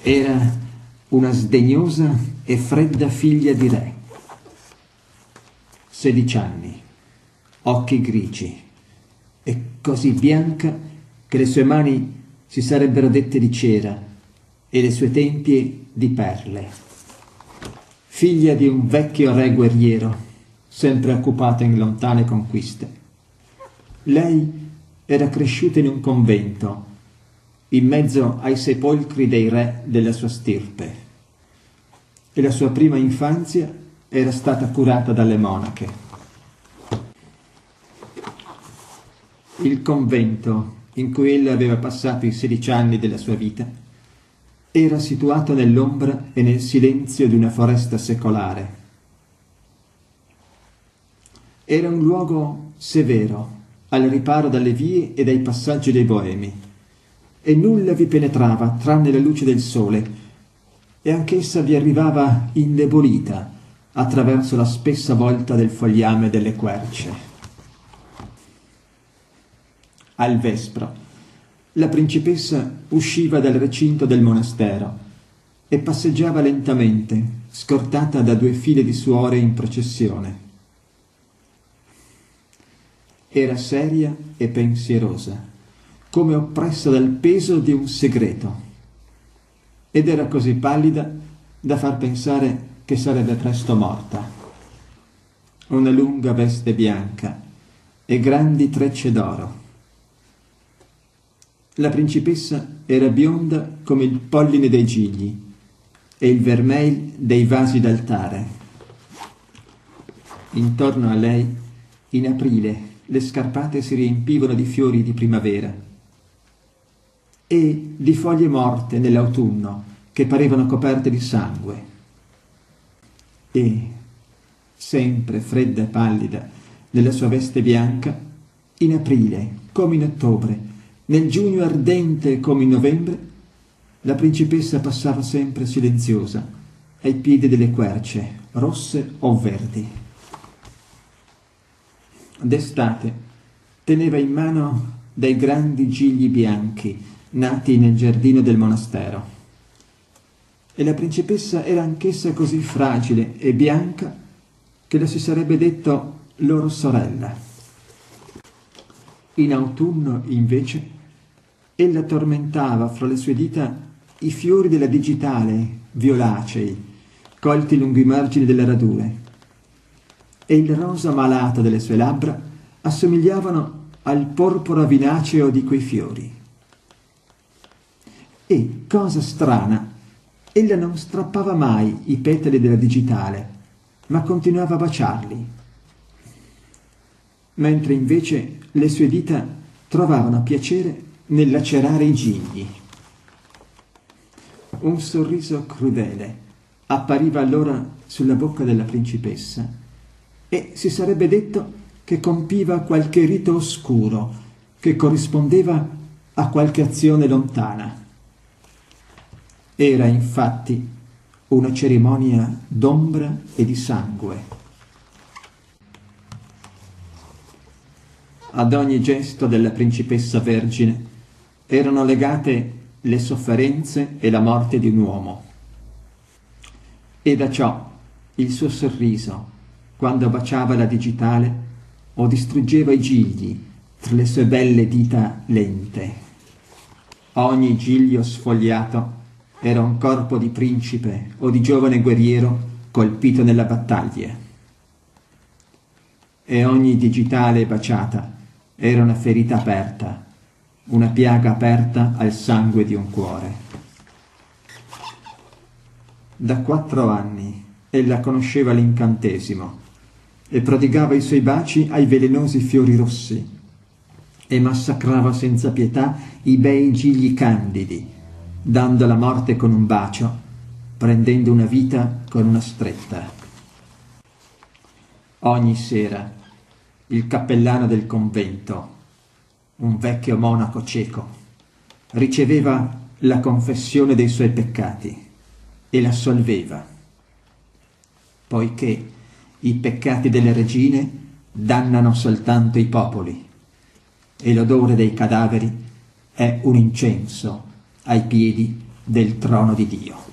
Era una sdegnosa e fredda figlia di re. 16 anni, occhi grigi e così bianca che le sue mani si sarebbero dette di cera e le sue tempie di perle. Figlia di un vecchio re guerriero, sempre occupato in lontane conquiste. Lei era cresciuta in un convento, in mezzo ai sepolcri dei re della sua stirpe, e la sua prima infanzia era stata curata dalle monache. Il convento in cui ella aveva passato i 16 anni della sua vita era situato nell'ombra e nel silenzio di una foresta secolare. Era un luogo severo, al riparo dalle vie e dai passaggi dei boemi, e nulla vi penetrava tranne la luce del sole, e anch'essa vi arrivava indebolita attraverso la spessa volta del fogliame delle querce. Al vespro, la principessa usciva dal recinto del monastero e passeggiava lentamente, scortata da 2 file di suore in processione. Era seria e pensierosa, come oppressa dal peso di un segreto, ed era così pallida da far pensare che sarebbe presto morta. Una lunga veste bianca e grandi trecce d'oro. La principessa era bionda come il polline dei gigli e il vermeil dei vasi d'altare. Intorno a lei, in aprile, le scarpate si riempivano di fiori di primavera e di foglie morte nell'autunno che parevano coperte di sangue. E, sempre fredda e pallida, nella sua veste bianca, in aprile come in ottobre, nel giugno ardente come in novembre, la principessa passava sempre silenziosa ai piedi delle querce, rosse o verdi. D'estate teneva in mano dei grandi gigli bianchi nati nel giardino del monastero. E la principessa era anch'essa così fragile e bianca che la si sarebbe detto loro sorella. In autunno, invece, ella tormentava fra le sue dita i fiori della digitale, violacei, colti lungo i margini delle radure, e il rosa malato delle sue labbra assomigliavano al porpora vinaceo di quei fiori. E, cosa strana, ella non strappava mai i petali della digitale, ma continuava a baciarli, mentre invece le sue dita trovavano piacere nel lacerare i gigli. Un sorriso crudele appariva allora sulla bocca della principessa e si sarebbe detto che compiva qualche rito oscuro che corrispondeva a qualche azione lontana. Era infatti una cerimonia d'ombra e di sangue. Ad ogni gesto della principessa vergine erano legate le sofferenze e la morte di un uomo. E da ciò il suo sorriso, quando baciava la digitale o distruggeva i gigli tra le sue belle dita lente. Ogni giglio sfogliato era un corpo di principe o di giovane guerriero colpito nella battaglia. E ogni digitale baciata era una ferita aperta, una piaga aperta al sangue di un cuore. Da 4 anni ella conosceva l'incantesimo e prodigava i suoi baci ai velenosi fiori rossi e massacrava senza pietà i bei gigli candidi, dando la morte con un bacio, prendendo una vita con una stretta. Ogni sera il cappellano del convento, un vecchio monaco cieco, riceveva la confessione dei suoi peccati e l'assolveva, poiché i peccati delle regine dannano soltanto i popoli e l'odore dei cadaveri è un incenso ai piedi del trono di Dio.